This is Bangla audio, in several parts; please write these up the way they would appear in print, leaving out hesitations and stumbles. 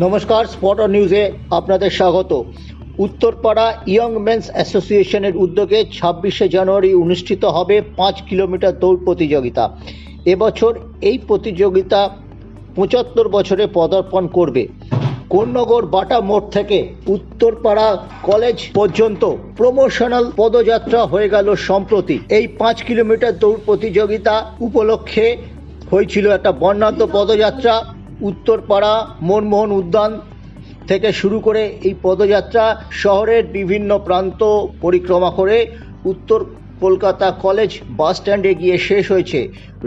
নমস্কার, স্পটার নিউজে আপনাদের স্বাগত। উত্তরপাড়া ইয়ং মেন্স অ্যাসোসিয়েশনের উদ্যোগে 26শে জানুয়ারি অনুষ্ঠিত হবে 5 কিলোমিটার দৌড় প্রতিযোগিতা। এবছর এই প্রতিযোগিতা 75 বছরে পদার্পণ করবে। কোন্নগর বাটা মোড় থেকে উত্তরপাড়া কলেজ পর্যন্ত প্রমোশনাল পদযাত্রা হয়ে গেল সম্প্রতি। এই 5 কিলোমিটার দৌড় প্রতিযোগিতা উপলক্ষে হয়েছিল একটা বর্ণাঢ্য পদযাত্রা। উত্তরপাড়া মনমোহন উদ্যান থেকে শুরু করে এই পদযাত্রা শহরের বিভিন্ন প্রান্ত পরিক্রমা করে উত্তর কলকাতা কলেজ বাস স্ট্যান্ডে গিয়ে শেষ হয়েছে।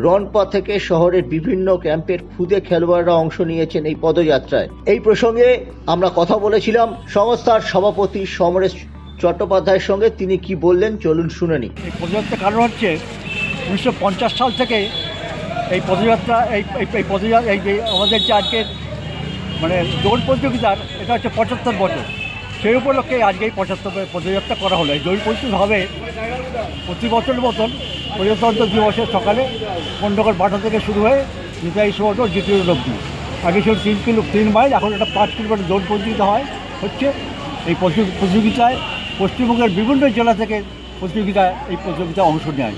রনপা থেকে শহরের বিভিন্ন ক্যাম্পের খুদে খেলোয়াড়রা অংশ নিয়েছেন এই পদযাত্রায়। এই প্রসঙ্গে আমরা কথা বলেছিলাম সংস্থার সভাপতি সমরেশ চট্টোপাধ্যায়ের সঙ্গে। তিনি কি বললেন চলুন শুনে নিই। এই পদযাত্রার কারণ হচ্ছে 1950 সাল থেকে এই পদযাত্রা এই যে আমাদের যে আজকের মানে দৌড় প্রতিযোগিতার এটা হচ্ছে 75 বছর। সেই উপলক্ষে আজকে এই 75 পদযাত্রা করা হলো। এই দৌড় প্রতিযোগিতা হবে প্রতি বছরের মতন প্রজাতন্ত্র দিবসের সকালে কোন্নগর বাটা থেকে শুরু হয়ে নেতাজি সুভাষ দ্বিতীয় অবধি। আগে ছিল 3 মাইল, এখন এটা 5 কিলোমিটার দৌড় প্রতিযোগিতা হচ্ছে। এই প্রতিযোগিতায় পশ্চিমবঙ্গের বিভিন্ন জেলা থেকে এই প্রতিযোগিতায় অংশ নেয়।